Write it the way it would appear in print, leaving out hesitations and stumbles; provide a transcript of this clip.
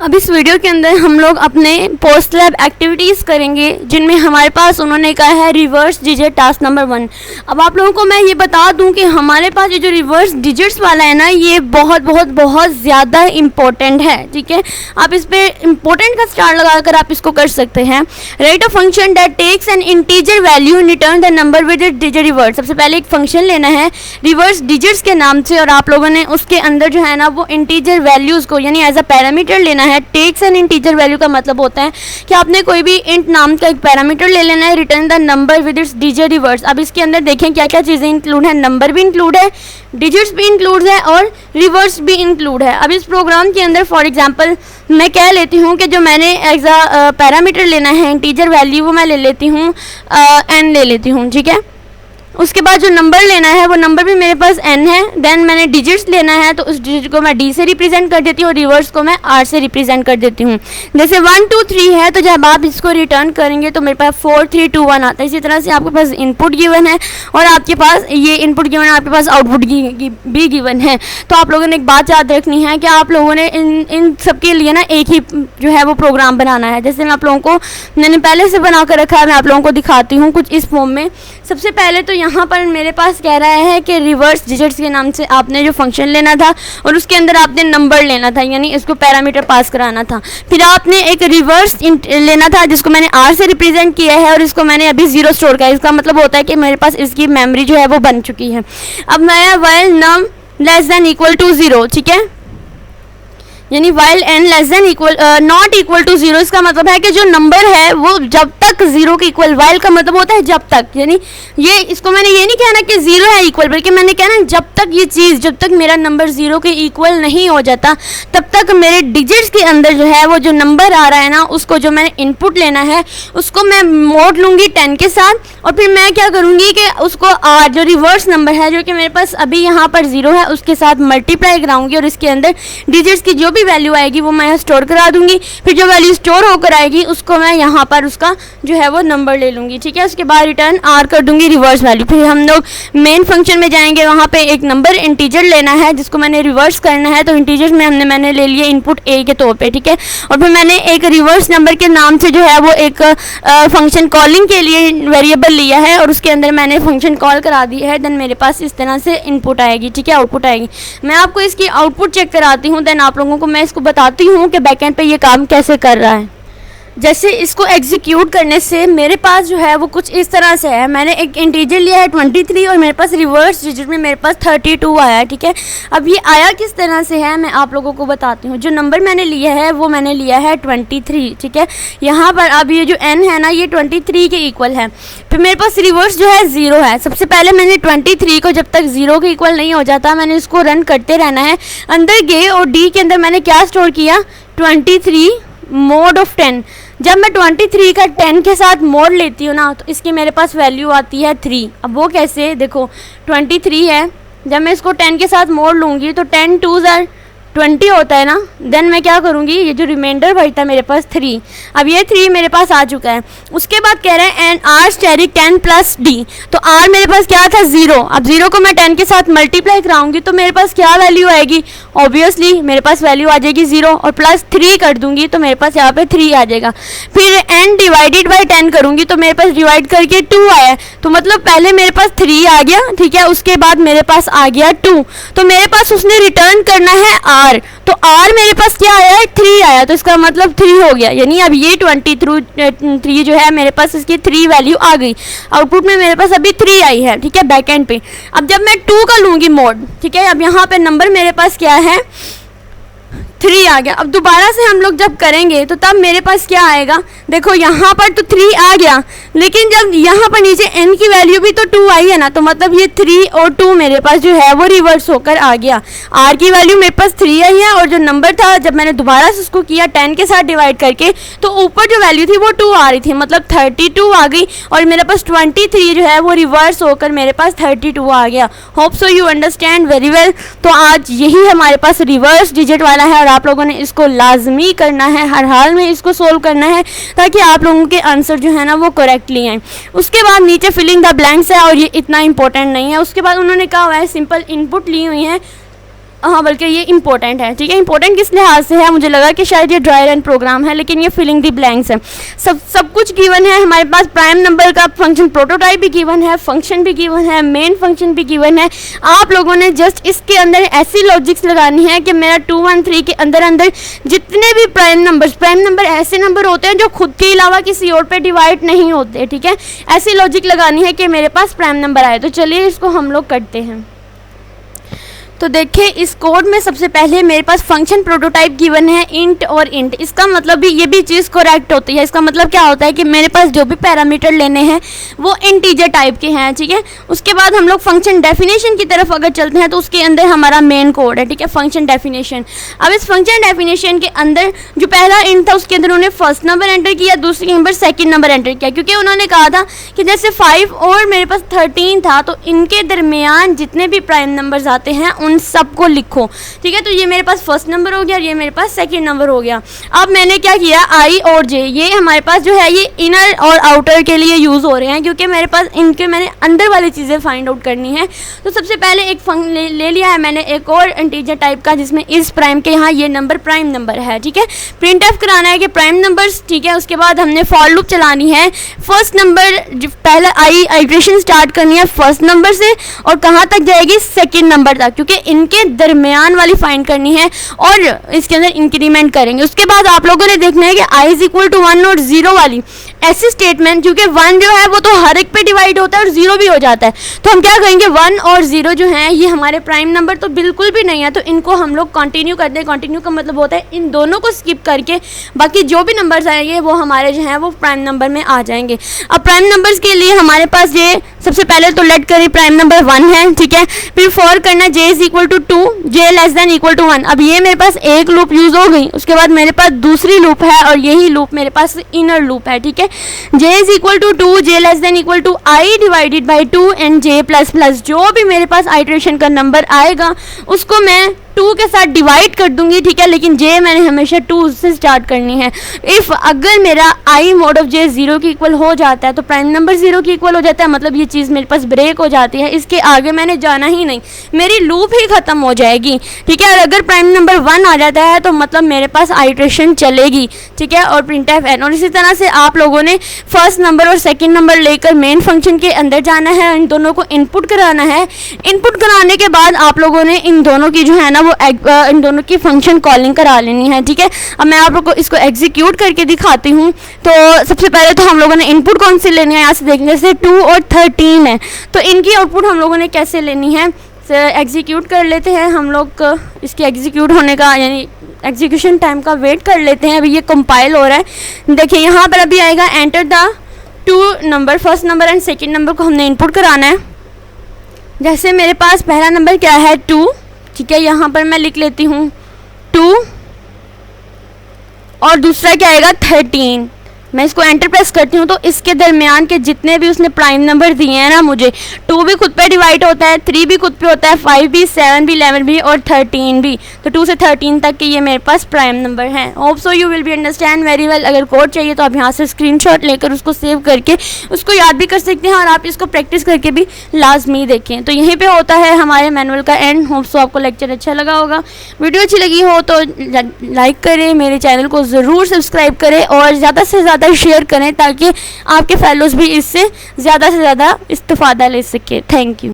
अब इस वीडियो के अंदर हम लोग अपने पोस्ट लैब एक्टिविटीज़ करेंगे जिनमें हमारे पास उन्होंने कहा है रिवर्स डिजिट टास्क नंबर 1। अब आप लोगों को मैं ये बता दूं कि हमारे पास ये जो रिवर्स डिजिट्स वाला है ना, ये बहुत ज़्यादा इम्पोर्टेंट है। ठीक है, आप इस पर इम्पोर्टेंट का स्टार लगाकर आप इसको कर सकते हैं। Write a function that takes an integer value and return the number with it digit reversed. सबसे पहले एक फंक्शन लेना है रिवर्स डिजिट्स के नाम से, और आप लोगों ने उसके अंदर जो है ना वो इंटीजर वैल्यूज़ को यानी एज अ पैरामीटर लेना है। टेक्स एन इंटीजर वैल्यू का मतलब होता है कि आपने कोई भी इंट नाम का एक पैरामीटर ले लेना है, return the number with its digit reverse. अब इसके अंदर देखें क्या क्या चीज़ें इंक्लूड है, नंबर भी इंक्लूड है, डिजिट्स भी इंक्लूड है और रिवर्स भी इंक्लूड है। अब इस प्रोग्राम के अंदर फॉर एग्जांपल मैं कह लेती हूँ कि जो मैंने एज अ पैरामीटर लेना है इंटीजर वैल्यू वो मैं ले लेती हूँ n ले लेती हूँ। ठीक है, उसके बाद जो नंबर लेना है वो नंबर भी मेरे पास n है। देन मैंने डिजिट्स लेना है तो उस डिजिट को मैं d से रिप्रेजेंट कर देती हूँ और रिवर्स को मैं r से रिप्रेजेंट कर देती हूँ। जैसे 1 2 3 है तो जब आप इसको रिटर्न करेंगे तो मेरे पास 4 3 2 1 आता है। इसी तरह से आपके पास इनपुट गिवन है और आपके पास ये इनपुट गिवन है, आपके पास आउटपुट भी गिवन है। तो आप लोगों ने एक बात याद रखनी है कि आप लोगों ने इन सब के लिए ना एक ही जो है वो प्रोग्राम बनाना है। जैसे मैं आप लोगों को मैंने पहले से बना कर रखा है, मैं आप लोगों को दिखाती हूँ कुछ इस फॉर्म में। सबसे पहले तो यहाँ पर मेरे पास कह रहा है कि रिवर्स डिजिट्स के नाम से आपने जो फंक्शन लेना था और उसके अंदर आपने नंबर लेना था, यानी इसको पैरामीटर पास कराना था। फिर आपने एक रिवर्स लेना था जिसको मैंने r से रिप्रेजेंट किया है और इसको मैंने अभी 0 स्टोर किया। इसका मतलब होता है कि मेरे पास इसकी मेमोरी जो है वो बन चुकी है। अब मैं while num less than equal to 0, ठीक है, यानी while n less than equal not equal to 0, इसका मतलब है कि जो नंबर है वो जब तक 0 के इक्वल, वाइल का मतलब होता है जब तक, यानी ये इसको मैंने ये नहीं कहना कि 0 है इक्वल, बल्कि मैंने कहना जब तक ये चीज़, जब तक मेरा नंबर 0 के इक्वल नहीं हो जाता तब तक मेरे डिजिट्स के अंदर जो है वो जो नंबर आ रहा है ना उसको जो मैंने इनपुट लेना है उसको मैं मोड लूँगी 10 के साथ और फिर मैं क्या करूँगी कि उसको r जो रिवर्स नंबर है जो कि मेरे पास अभी यहाँ पर 0 है उसके साथ मल्टीप्लाई कराऊँगी और इसके अंदर डिजिट्स की जो भी वैल्यू आएगी वो मैं स्टोर करा दूंगी। फिर जो वैल्यू स्टोर होकर आएगी उसको मैं यहाँ पर उसका जो है वो नंबर ले लूँगी। ठीक है, उसके बाद रिटर्न r कर दूंगी रिवर्स वैल्यू। फिर हम लोग मेन फंक्शन में जाएंगे, वहाँ पे एक नंबर इंटीजर लेना है जिसको मैंने रिवर्स करना है। तो इंटीजर में मैंने ले लिया इनपुट a के तौर पे। ठीक है, और फिर मैंने एक रिवर्स नंबर के नाम से जो है वो एक फंक्शन कॉलिंग के लिए वेरिएबल लिया है और उसके अंदर मैंने फंक्शन कॉल करा दी है। देन मेरे पास इस तरह से इनपुट आएगी। ठीक है, आउटपुट आएगी। मैं आपको इसकी आउटपुट चेक कराती हूँ, देन आप लोगों को मैं इसको बताती हूँ कि बैकएंड पे ये काम कैसे कर रहा है। जैसे इसको एग्जीक्यूट करने से मेरे पास जो है वो कुछ इस तरह से है। मैंने एक इंटीजर लिया है 23 और मेरे पास रिवर्स डिजिट में मेरे पास 32 आया है। ठीक है, अब ये आया किस तरह से है मैं आप लोगों को बताती हूँ। जो नंबर मैंने लिया है वो मैंने लिया है 23। ठीक है, यहाँ पर अब ये जो n है ना ये 23 के इक्वल है। फिर मेरे पास रिवर्स जो है 0 है। सबसे पहले मैंने 23 को जब तक 0 के इक्वल नहीं हो जाता मैंने इसको रन करते रहना है। अंदर गए और d के अंदर मैंने क्या स्टोर किया, 23 मोड ऑफ 10। जब मैं 23 का 10 के साथ मोड लेती हूँ ना तो इसकी मेरे पास वैल्यू आती है 3। अब वो कैसे, देखो 23 है, जब मैं इसको 10 के साथ मोड लूँगी तो 10 2 20 होता है ना। देन मैं क्या करूँगी, ये जो रिमाइंडर बचता है मेरे पास 3, अब ये 3 मेरे पास आ चुका है। उसके बाद कह रहे हैं and r asterisk 10 plus d, तो r मेरे पास क्या था 0। अब 0 को मैं 10 के साथ मल्टीप्लाई कराऊंगी तो मेरे पास क्या वैल्यू आएगी, ऑब्वियसली मेरे पास वैल्यू आ जाएगी 0 और प्लस 3 कर दूंगी तो मेरे पास यहाँ पे 3 आ जाएगा। फिर n डिवाइडेड बाई 10 करूँगी तो मेरे पास डिवाइड करके 2 आया, तो मतलब पहले मेरे पास 3 आ गया। ठीक है, उसके बाद मेरे पास आ गया 2, तो मेरे पास उसने रिटर्न करना है r, तो r मेरे पास क्या आया है 3 आया, तो इसका मतलब 3 हो गया। यानी अब ये 23 जो है मेरे पास इसकी 3 वैल्यू आ गई। आउटपुट में मेरे पास अभी 3 आई है। ठीक है, बैकएंड पे। अब जब मैं 2 का लूँगी मोड, ठीक है, अब यहाँ पे नंबर मेरे पास क्या है 3 आ गया। अब दोबारा से हम लोग जब करेंगे तो तब मेरे पास क्या आएगा, देखो यहाँ पर तो 3 आ गया, लेकिन जब यहाँ पर नीचे n की वैल्यू भी तो 2 आई है ना, तो मतलब ये 3 और 2 मेरे पास जो है वो रिवर्स होकर आ गया। r की वैल्यू मेरे पास 3 आई है और जो नंबर था जब मैंने दोबारा से उसको किया 10 के साथ डिवाइड करके तो ऊपर जो वैल्यू थी वो 2 आ रही थी, मतलब 32 आ गई और मेरे पास 23 जो है वो रिवर्स होकर मेरे पास 32 आ गया। Hope so you understand very well. तो आज यही हमारे पास रिवर्स डिजिट वाला है और आप लोगों ने इसको लाजमी करना है, हर हाल में इसको सोल्व करना है ताकि आप लोगों के आंसर जो है ना वो करेक्टली आए। उसके बाद नीचे फिलिंग द ब्लैंक्स है और ये इतना इंपॉर्टेंट नहीं है। उसके बाद उन्होंने कहा हुआ है सिंपल इनपुट ली हुई है हाँ, बल्कि ये इंपॉर्टेंट है, ठीक है। इंपॉर्टेंट किस लिहाज से है, मुझे लगा कि शायद ये ड्राई रन प्रोग्राम है, लेकिन ये फिलिंग दी ब्लैंक्स है। सब कुछ गिवन है हमारे पास। प्राइम नंबर का फंक्शन प्रोटोटाइप भी गिवन है, फंक्शन भी गिवन है, मेन फंक्शन भी गिवन है। आप लोगों ने जस्ट इसके अंदर ऐसी लॉजिक्स लगानी है कि मेरा 2 1 3 के अंदर अंदर जितने भी प्राइम नंबर ऐसे नंबर होते हैं जो खुद के अलावा किसी और पे डिवाइड नहीं होते, ठीक है। ऐसी लॉजिक लगानी है कि मेरे पास प्राइम नंबर आए। तो चलिए इसको हम लोग करते हैं। तो देखिए इस कोड में सबसे पहले मेरे पास फंक्शन प्रोटोटाइप गिवन है इंट और इंट। इसका मतलब भी ये भी चीज़ करेक्ट होती है। इसका मतलब क्या होता है कि मेरे पास जो भी पैरामीटर लेने हैं वो इंटीजर टाइप के हैं, ठीक है। उसके बाद हम लोग फंक्शन डेफिनेशन की तरफ अगर चलते हैं तो उसके अंदर हमारा मेन कोड है, ठीक है, फंक्शन डेफिनेशन। अब इस फंक्शन डेफिनेशन के अंदर जो पहला इंट था उसके अंदर उन्होंने फर्स्ट नंबर एंटर किया, दूसरे नंबर सेकेंड नंबर एंटर किया, क्योंकि उन्होंने कहा था कि जैसे 5 और मेरे पास 13 था तो इनके दरमियान जितने भी प्राइम नंबर्स आते हैं उन सबको लिखो, ठीक है। तो ये मेरे पास फर्स्ट नंबर हो गया और ये मेरे पास सेकंड नंबर हो गया। अब मैंने क्या किया, आई और जे ये हमारे पास जो है ये इनर और आउटर के लिए यूज़ हो रहे हैं, क्योंकि मेरे पास इनके मैंने अंदर वाली चीज़ें फाइंड आउट करनी है। तो सबसे पहले एक ले लिया है मैंने एक और इंटीजर टाइप का, जिसमें इस प्राइम के यहाँ ये नंबर प्राइम नंबर है, ठीक है। प्रिंट एफ कराना है कि प्राइम नंबर्स, ठीक है। उसके बाद हमने फॉर लूप चलानी है। फर्स्ट नंबर पहले आई आइट्रेशन स्टार्ट करनी है फर्स्ट नंबर से और कहाँ तक जाएगी, सेकेंड नंबर तक, क्योंकि इनके दरमियान वाली फाइंड करनी है और इसके अंदर इंक्रीमेंट करेंगे। उसके बाद आप लोगों ने देखना है कि आई इज इक्वल टू 1 और 0 वाली ऐसी स्टेटमेंट, क्योंकि 1 जो है वो तो हर एक पे डिवाइड होता है और 0 भी हो जाता है। तो हम क्या करेंगे, 1 और 0 जो है ये हमारे प्राइम नंबर तो बिल्कुल भी नहीं है, तो इनको हम लोग कंटिन्यू कर दें। कंटिन्यू का मतलब होता है इन दोनों को स्किप करके बाकी जो भी नंबर्स आएंगे वो हमारे जो हैं वो प्राइम नंबर में आ जाएंगे। अब प्राइम नंबर्स के लिए हमारे पास ये सबसे पहले तो लेट करें प्राइम नंबर 1 है, ठीक है। फिर फॉर करना j is equal to 2, j less than equal to 1। अब ये मेरे पास एक लूप यूज हो गई। उसके बाद मेरे पास दूसरी लूप है और यही लूप मेरे पास इनर लूप है, ठीक है। J is equal to 2, j less than equal to I divided by 2 and j plus plus. जो भी मेरे पास आइट्रेशन का नंबर आएगा उसको मैं 2 के साथ डिवाइड कर दूंगी, ठीक है, लेकिन जे मैंने हमेशा 2 से स्टार्ट करनी है। इफ़ अगर मेरा आई मॉड ऑफ जे 0 के इक्वल हो जाता है तो प्राइम नंबर 0 के इक्वल हो जाता है, मतलब ये चीज़ मेरे पास ब्रेक हो जाती है। इसके आगे मैंने जाना ही नहीं, मेरी लूप ही ख़त्म हो जाएगी, ठीक है। और अगर प्राइम नंबर 1 आ जाता है तो मतलब मेरे पास आइट्रेशन चलेगी, ठीक है, और प्रिंट एफ एन। और इसी तरह से आप लोगों ने फर्स्ट नंबर और सेकेंड नंबर लेकर मेन फंक्शन के अंदर जाना है, इन दोनों को इनपुट कराना है। इनपुट कराने के बाद आप लोगों ने इन दोनों की जो है ना वो इन दोनों की फंक्शन कॉलिंग करा लेनी है, ठीक है। अब मैं आप लोगों को इसको एग्जीक्यूट करके दिखाती हूँ। तो सबसे पहले तो हम लोगों ने इनपुट कौन सी लेनी है, यहाँ से देखने जैसे 2 और 13 है, तो इनकी आउटपुट हम लोगों ने कैसे लेनी है, एग्जीक्यूट कर लेते हैं हम लोग। इसके एग्जीक्यूट होने का यानी एग्जीक्यूशन टाइम का वेट कर लेते हैं। अभी ये कंपाइल हो रहा है। देखिए यहाँ पर अभी आएगा enter the 2 number, first number and second number को हमने इनपुट कराना है। जैसे मेरे पास पहला नंबर क्या है 2, ठीक है, यहाँ पर मैं लिख लेती हूँ 2 और दूसरा क्या आएगा 13। मैं इसको एंटर प्रेस करती हूँ तो इसके दरमियान के जितने भी उसने प्राइम नंबर दिए हैं ना मुझे, 2 भी खुद पे डिवाइड होता है, 3 भी खुद पे होता है, 5 भी, 7 भी, 11 भी और 13 भी। तो 2 से 13 तक के ये मेरे पास प्राइम नंबर हैं। Hope so you will be understand very well. अगर कोड चाहिए तो आप यहाँ से स्क्रीनशॉट लेकर उसको सेव करके उसको याद भी कर सकते हैं और आप इसको प्रैक्टिस करके भी लाजमी देखें। तो यहीं पर होता है हमारे मैनुअल का एंड। होप सो आपको लेक्चर अच्छा लगा होगा। वीडियो अच्छी लगी हो तो लाइक करें, मेरे चैनल को ज़रूर सब्सक्राइब करें और ज़्यादा से ज़्यादा शेयर करें ताकि आपके फेलोज भी इससे ज़्यादा से ज़्यादा इस्तेफादा ले सके। Thank you.